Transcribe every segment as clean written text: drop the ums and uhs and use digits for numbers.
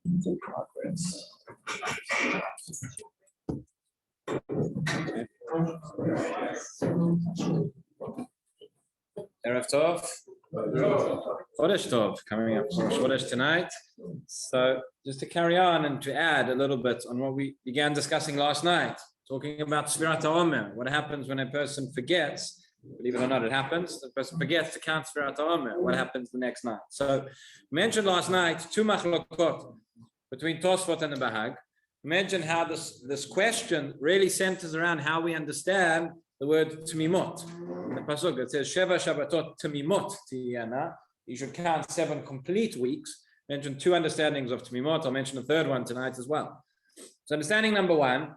In progress. Erev Tov. Chodesh Tov coming up for Chodesh tonight. So just to carry on and to add a little bit on what we began discussing last night, talking about Sfirat HaOmer, what happens when a person forgets. Believe it or not, it happens. The person forgets to count Sfirat HaOmer. What happens the next night? So we mentioned last night two machlokot between Tosfot and the Bahag. We mentioned how this question really centers around how we understand the word Tmimot. In the pasuk it says Sheva Shabbatot Tmimot Tiyana. You should count 7 complete weeks. Mentioned 2 understandings of Tmimot. I'll mention a third one tonight as well. So understanding number 1,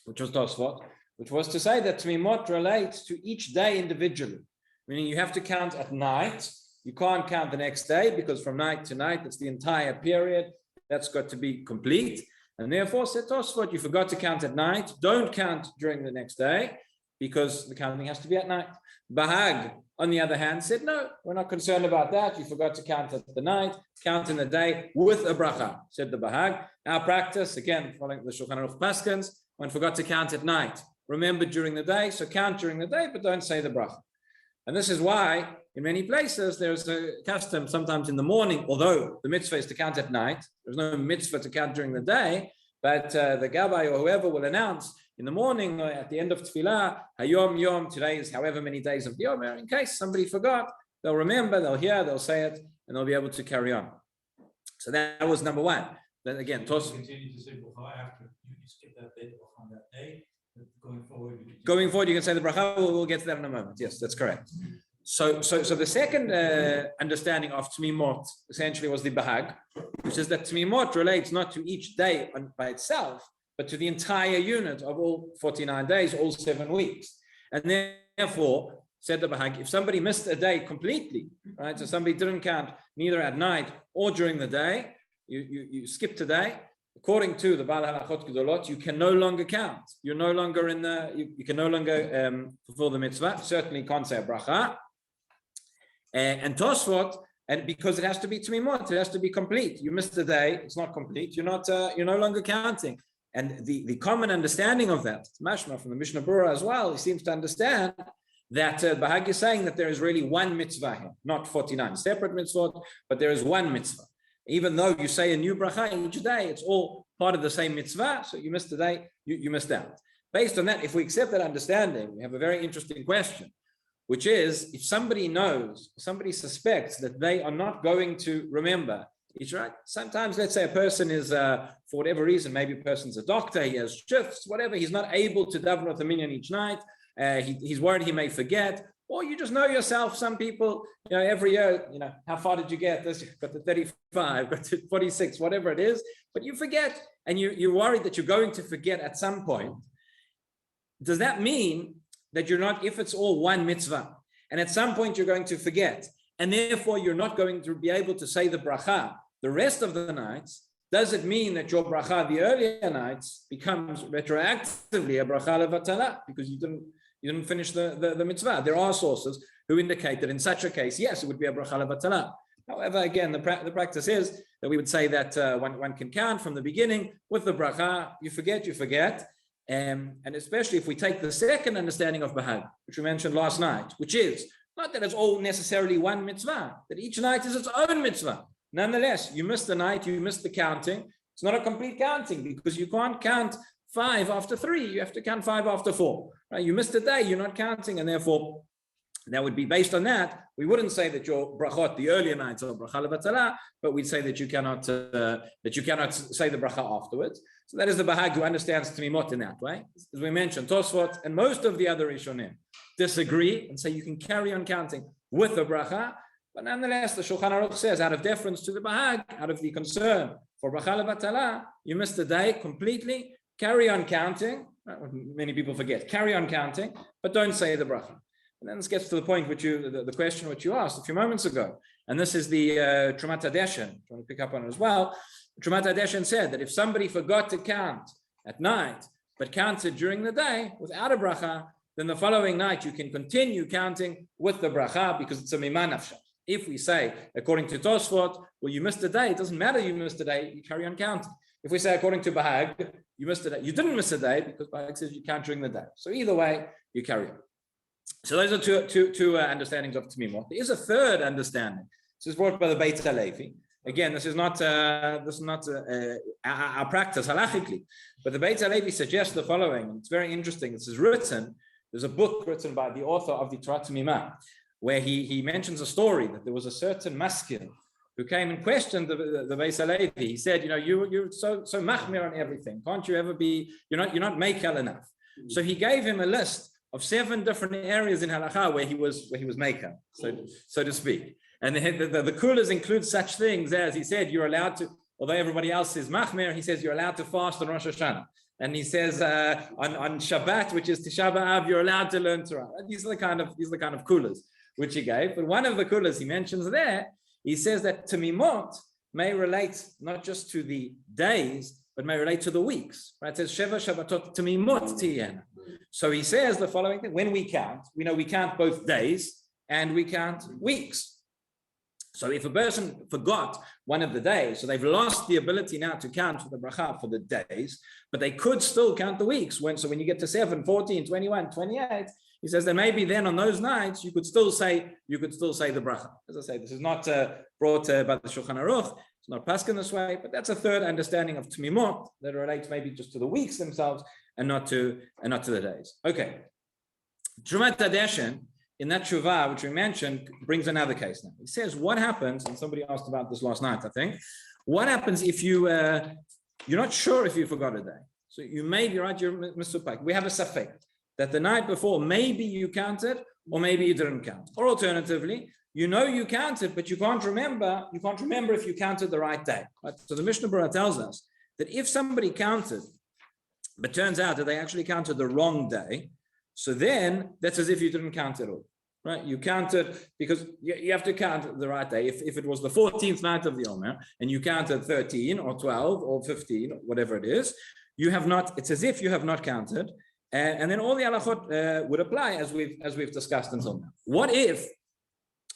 which was Tosfot, which was to say that Tmimot relates to each day individually, meaning you have to count at night. You can't count the next day because from night to night, it's the entire period. That's got to be complete. And therefore, said Tosfot, you forgot to count at night. Don't count during the next day because the counting has to be at night. Bahag, on the other hand, said, no, we're not concerned about that. You forgot to count at the night, count in the day with a bracha, said the Bahag. Our practice, again, following the Shulchan Aruch Paskins, one forgot to count at night. Remember during the day, so count during the day, but don't say the bracha. And this is why in many places there's a custom sometimes in the morning, although the mitzvah is to count at night. There's no mitzvah to count during the day, but the Gabbai or whoever will announce in the morning or at the end of Tefillah, Hayom Yom, today is however many days of the Yom, in case somebody forgot, they'll remember, they'll hear, they'll say it, and they'll be able to carry on. So that was number 1. Then again, continue to say bracha after you skip that day on that day. Going forward, you can say the bracha. We'll get to that in a moment. Yes, that's correct. So the second understanding of Tmimot essentially was the Bahag, which is that Tmimot relates not to each day by itself, but to the entire unit of all 49 days, all 7 weeks. And therefore, said the Bahag, if somebody missed a day completely, right? So somebody didn't count neither at night or during the day, you skipped a day. According to the Baal Halachot Gedolot, you can no longer count. You're no longer in the. You can no longer fulfill the mitzvah. Certainly can't say a bracha. And Tosfot, and because it has to be Tmimot, it has to be complete. You missed a day, it's not complete. You're not. You're no longer counting. And the common understanding of that, Mashma from the Mishnah Berurah as well, he seems to understand that Bahag is saying that there is really one mitzvah here, not 49 separate mitzvot, but there is one mitzvah. Even though you say a new bracha each day, it's all part of the same mitzvah. So you missed a day, you missed out. Based on that, if we accept that understanding, we have a very interesting question, which is if somebody knows, somebody suspects that they are not going to remember each right. Sometimes, let's say a person is, for whatever reason, maybe a person's a doctor, he has shifts, whatever, he's not able to daven with a minyan each night. He's worried he may forget. Or you just know yourself, some people, every year, how far did you get this? Got to 35, got to 46, whatever it is, but you forget and you're worried that you're going to forget at some point. Does that mean that you're not, if it's all one mitzvah, and at some point you're going to forget, and therefore you're not going to be able to say the bracha the rest of the nights, does it mean that your bracha the earlier nights becomes retroactively a bracha levatala because you didn't finish the mitzvah? There are sources who indicate that in such a case, yes, it would be a bracha levatala. However, again, the practice is that we would say that one can count from the beginning with the bracha. You forget. And especially if we take the second understanding of Bahag, which we mentioned last night, which is not that it's all necessarily one mitzvah, that each night is its own mitzvah. Nonetheless, you missed the night, you missed the counting. It's not a complete counting because you can't count 5 after 3. You have to count 5 after 4. Right? You missed a day, you're not counting, and therefore that would be based on that. We wouldn't say that your brachot, the earlier nights, are bracha levatala, but we'd say that you cannot say the bracha afterwards. So that is the Bahag who understands Tmimot in that way. As we mentioned, Tosfot and most of the other Rishonim disagree and say you can carry on counting with the bracha. But nonetheless, the Shulchan Aruch says, out of deference to the Bahag, out of the concern for bracha levatala, you missed the day completely. Carry on counting. Many people forget. Carry on counting, but don't say the bracha. And then this gets to the point which the question which you asked a few moments ago, and this is the Trumat HaDeshen. I want to pick up on it as well. Trumat HaDeshen said that if somebody forgot to count at night but counted during the day without a bracha, then the following night you can continue counting with the bracha because it's a mimah nafsha. If we say, according to Tosfot, well, you missed a day, it doesn't matter you missed a day, you carry on counting. If we say, according to Bahag, you missed a day, you didn't miss a day because Bahag says you count during the day. So either way, you carry on. So those are two understandings of Tamimot. There is a third understanding. This is brought by the Beit HaLevi. Again, this is not our practice halachically, but the Beit HaLevi suggests the following. And it's very interesting. This is written. There's a book written by the author of the Torah Tamimah, where he mentions a story that there was a certain maskil who came and questioned the Beit HaLevi. He said, you're so machmir on everything. Can't you ever be? You're not makel enough. So he gave him a list of 7 different areas in halakha where he was maker, so to speak. And the kulas include such things as, he said, you're allowed to, although everybody else is machmir, he says you're allowed to fast on Rosh Hashanah. And he says on Shabbat, which is Tisha B'Av, you're allowed to learn Torah. These are the kind of kulas which he gave. But one of the kulas he mentions there, he says that Tamimot may relate not just to the days, but may relate to the weeks. Right? It says Sheva Shabbatot Tamimot Tiyena. So he says the following thing: when we count, we know we count both days and we count weeks. So if a person forgot one of the days, so they've lost the ability now to count for the bracha for the days, but they could still count the weeks. So when you get to 7, 14, 21, 28, he says that maybe then on those nights you could still say the bracha. As I say, this is not brought by the Shulchan Aruch. It's not paskin this way, but that's a third understanding of Tamimot that relates maybe just to the weeks themselves and not to the days. Okay. Trumat Hadeshen, in that Shuvah, which we mentioned, brings another case now. He says, what happens, and somebody asked about this last night, I think, what happens if you're not sure if you forgot a day? So you may be right, you're Mr. We have a safek, that the night before, maybe you counted, or maybe you didn't count. Or alternatively, you know you counted, but you can't remember if you counted the right day. Right? So the Mishnah Berurah tells us that if somebody counted, but turns out that they actually counted the wrong day, so then that's as if you didn't count at all, right? You counted because you have to count the right day. If it was the 14th night of the Omer and you counted 13 or 12 or 15, or whatever it is, you have not. It's as if you have not counted, and then all the halachot would apply as we've discussed until now. What if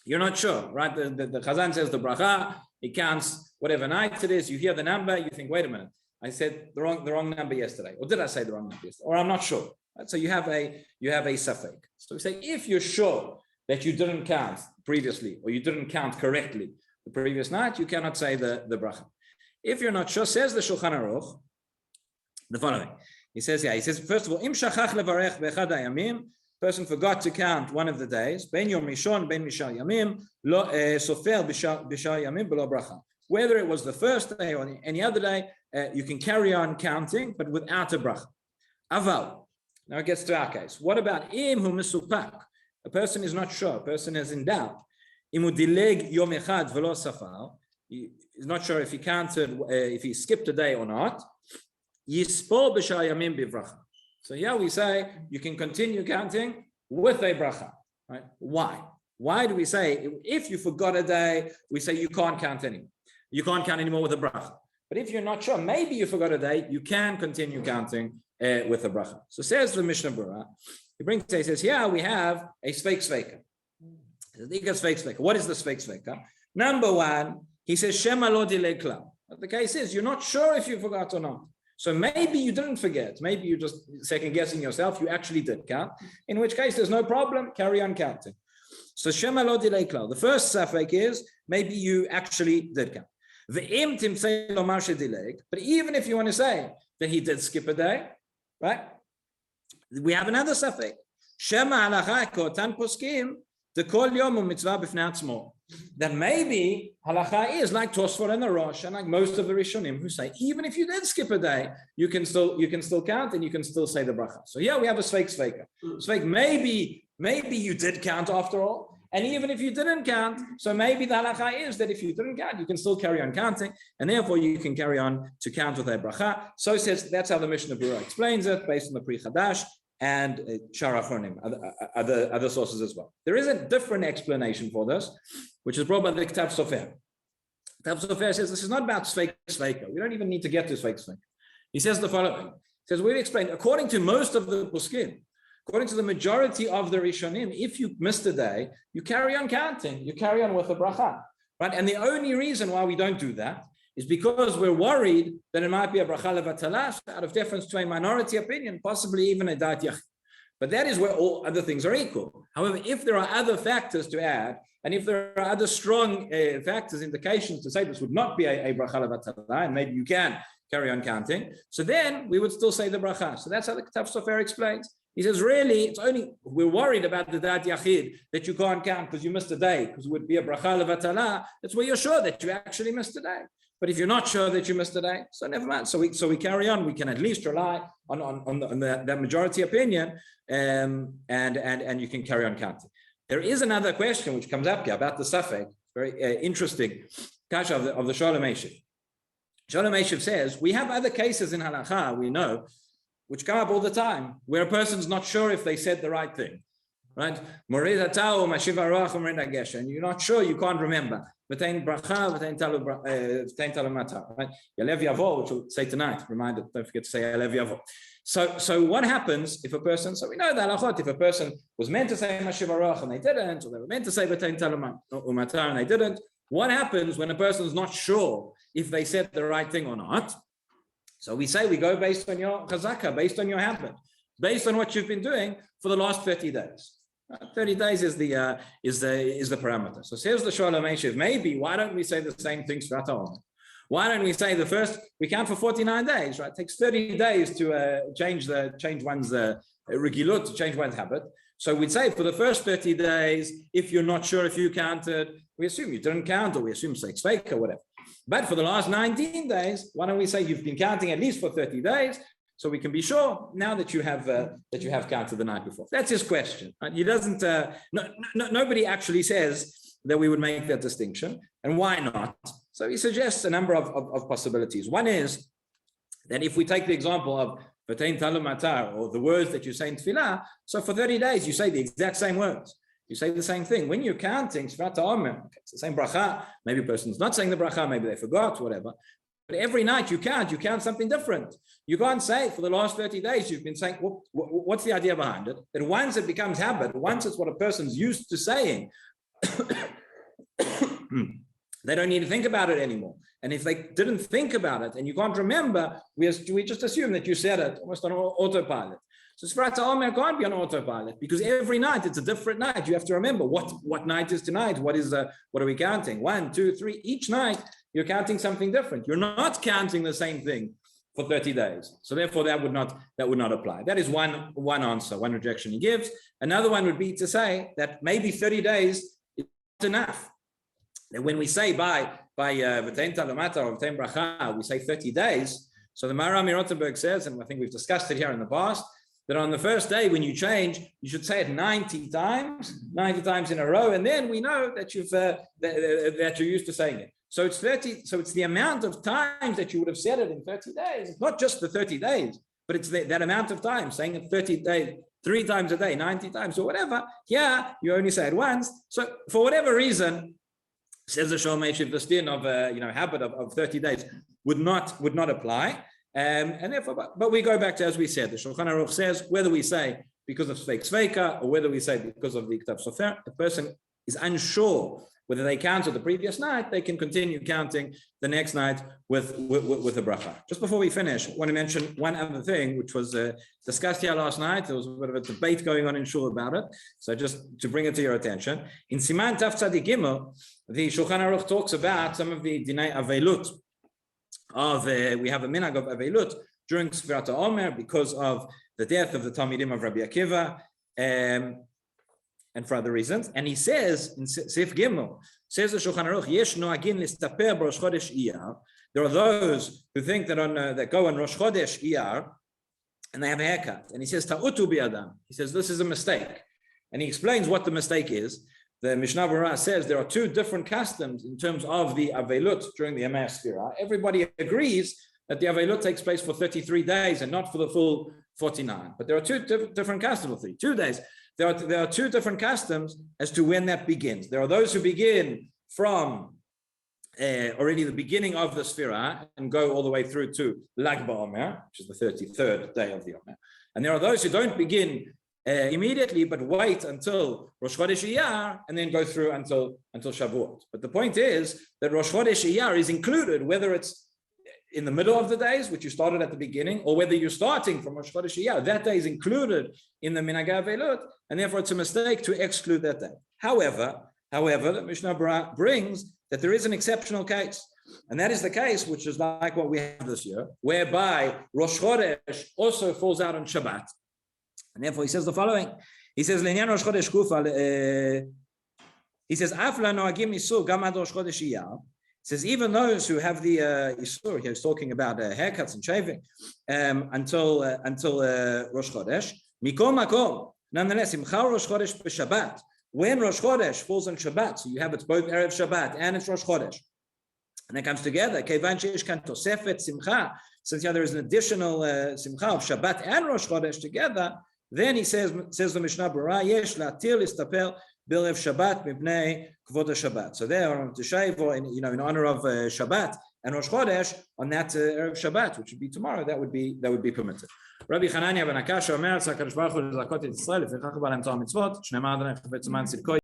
you're not sure, right? The Chazan says the bracha, it counts whatever night it is. You hear the number, you think, wait a minute, I said the wrong number yesterday, or did I say the wrong number yesterday, or I'm not sure. Right? So you have a safek. So we say if you're sure that you didn't count previously, or you didn't count correctly the previous night, you cannot say the bracha. If you're not sure, says the Shulchan Aruch, the following. He says, first of all, im shachach levarech be'echad hayamim, person forgot to count one of the days, ben yom rishon, ben mishar yamim, lo sofer b'shar yamim below bracha. Whether it was the first day or any other day, you can carry on counting, but without a bracha. Aval. Now it gets to our case. What about im hu mesupak? A person is not sure. A person is in doubt. Im hu dileg yom echad v'lo safar. He is not sure if he counted, if he skipped a day or not. Yispor b'shar yamim b'bracha. So here we say you can continue counting with a bracha. Right? Why? Why do we say if you forgot a day, we say you can't count anymore. You can't count anymore with a bracha. But if you're not sure, maybe you forgot a day, you can continue counting with a bracha. So says the Mishnah Berurah, he says, here we have a sfeik sveka. What is the sfeik sveka? Number one, he says, Shema lo dilei klal. The case is, you're not sure if you forgot or not. So maybe you didn't forget. Maybe you're just second guessing yourself. You actually did count. In which case, there's no problem. Carry on counting. So Shema lo dilei klal. The first safek is, maybe you actually did count. But even if you want to say that he did skip a day, right? We have another safek. Shema halacha kotan poskim dekol yom u'mitzvah b'fnei atzmo. That maybe halacha is like Tosfot and the Rosh and like most of the Rishonim who say even if you did skip a day, you can still count and you can still say the bracha. So yeah, we have a sfeik sveka. Sfeik, maybe you did count after all. And even if you didn't count, so maybe the halacha is that if you didn't count, you can still carry on counting, and therefore you can carry on to count with a bracha. So it says that's how the Mishnah Berurah explains it, based on the Pri Chadash and Shar Achronim, other sources as well. There is a different explanation for this, which is brought by the Ktav Sofer. Ktav Sofer says this is not about sfeik sveka. We don't even need to get to sfeik sveka. He says the following. He says we've explained according to most of the poskim according to the majority of the Rishonim, if you missed a day, you carry on counting, you carry on with a bracha, right? And the only reason why we don't do that is because we're worried that it might be a bracha levatala out of deference to a minority opinion, possibly even a da'at yachid. But that is where all other things are equal. However, if there are other factors to add, and if there are other strong factors, indications to say this would not be a bracha levatala, and maybe you can carry on counting, so then we would still say the bracha. So that's how the Ketav Sofer explains. He says, really, it's only, we're worried about the da'at yachid, that you can't count because you missed a day, because it would be a bracha levatala. That's where you're sure that you actually missed a day. But if you're not sure that you missed a day, so never mind. So we carry on. We can at least rely on that majority opinion, and you can carry on counting. There is another question which comes up here about the Safek, very interesting, kasha of the Sholem Eshev. Sholem Eshev says, we have other cases in halakha, we know, which come up all the time, where a person's not sure if they said the right thing, right? And you're not sure, you can't remember. V'tein bracha, v'tein talu matar, right? Yalev yavo, which we'll say tonight. Reminder, don't forget to say Yalev yavo. So what happens if a person, so we know that halachot, if a person was meant to say Mashiv Arach and they didn't, or they were meant to say v'tein talu matar and they didn't, what happens when a person's not sure if they said the right thing or not? So we say we go based on your chazaka, based on your habit, based on what you've been doing for the last 30 days. 30 days is the parameter. So says the Sholem Eshev, maybe why don't we say the same things for Omer? Why don't we say the first, we count for 49 days, right? It takes 30 days to change one's regilut, to change one's habit. So we'd say for the first 30 days, if you're not sure if you counted, we assume you didn't count, or we assume it's fake or whatever. But for the last 19 days, why don't we say you've been counting at least for 30 days, so we can be sure now that you have counted the night before. That's his question. Right? He doesn't. Nobody actually says that we would make that distinction, and why not? So he suggests a number of possibilities. One is that if we take the example of v'tein talu matar, or the words that you say in tefillah, so for 30 days you say the exact same words. You say the same thing. When you're counting, it's the same bracha. Maybe a person's not saying the bracha, maybe they forgot, whatever. But every night you count something different. You can't say for the last 30 days you've been saying, what's the idea behind it? That once it becomes habit, once it's what a person's used to saying, they don't need to think about it anymore. And if they didn't think about it and you can't remember, we just assume that you said it almost on autopilot. So Sfrat Omer can't be on autopilot, because every night it's a different night. You have to remember what night is tonight. What are we counting? 1, 2, 3. Each night you're counting something different. You're not counting the same thing for 30 days. So therefore that would not apply. That is one answer, one rejection he gives. Another one would be to say that maybe 30 days is not enough. That when we say by v'tein talu matar or v'tein bracha, we say 30 days. So the Maharam Rothenberg says, and I think we've discussed it here in the past, that on the first day when you change, you should say it 90 times in a row, and then we know that that you're used to saying it. So it's 30. So it's the amount of times that you would have said it in 30 days. It's not just the 30 days, but it's that amount of time, saying it 30 days, 3 times a day, 90 times or whatever. Yeah, you only say it once. So for whatever reason, says the Sholem Eshev, the din of habit of 30 days would not apply. And therefore, but we go back to, as we said, the Shulchan Aruch says, whether we say because of Sveika or whether we say because of the Ketav Sofer, the person is unsure whether they counted the previous night, they can continue counting the next night with a bracha. Just before we finish, I want to mention one other thing, which was discussed here last night. There was a bit of a debate going on in Shul about it. So just to bring it to your attention, in Siman Taf Tzadik Gimel, the Shulchan Aruch talks about some of the Dinei Avelut. We have a minhag of Avelut during Sfirat Omer because of the death of the Talmidim of Rabbi Akiva, and for other reasons. And he says in Sif Gimel, says the Shulchan Aruch, Yesh noagin listaper b'Rosh Chodesh Iyar. There are those who think that that go on Rosh Chodesh Iyar and they have a haircut. And he says ta'utu bi'adam. He says this is a mistake, and he explains what the mistake is. The Mishnah Berurah says there are 2 different customs in terms of the Avelut during the Yemei Sfira. Everybody agrees that the Avelut takes place for 33 days and not for the full 49. But there are 2 different customs, 2 days. There are 2 different customs as to when that begins. There are those who begin from already the beginning of the Sfira and go all the way through to Lag BaOmer, which is the 33rd day of the Omer. And there are those who don't begin immediately, but wait until Rosh Chodesh Iyar and then go through until Shavuot. But the point is that Rosh Chodesh Iyar is included, whether it's in the middle of the days, which you started at the beginning, or whether you're starting from Rosh Chodesh Iyar. That day is included in the Minhagei Avelut, and therefore it's a mistake to exclude that day. However, the Mishnah brings that there is an exceptional case, and that is the case which is like what we have this year, whereby Rosh Chodesh also falls out on Shabbat. And therefore he says the following. He says, L'inyan Rosh Chodesh Kufa, he says, Afla noagim isur gam ad Rosh Chodesh Iyar. He says, even those who have the isur, he's talking about haircuts and shaving, until Rosh Chodesh, Mikol Makom, nonetheless, Imchal Rosh Chodesh b'Shabbat. When Rosh Chodesh falls on Shabbat, so you have it's both Erev Shabbat and it's Rosh Chodesh, and it comes together. Kevan sheish kan tosefet simcha, since there is an additional simcha of Shabbat and Rosh Chodesh together, then he says the Mishnah Berurah, yesh latir listapel b'Erev Shabbat mipnei kvod Shabbat. So there, to shave, or in honor of Shabbat and Rosh Chodesh on that Erev Shabbat, which would be tomorrow, that would be permitted. Rabbi Hanania ben Akasha Omer, Tzakadosh Baruch Hu lezakot et Yisrael, lefichach ba lem Torah mitzvot, shnei ma'adanei chavetz man tzidko.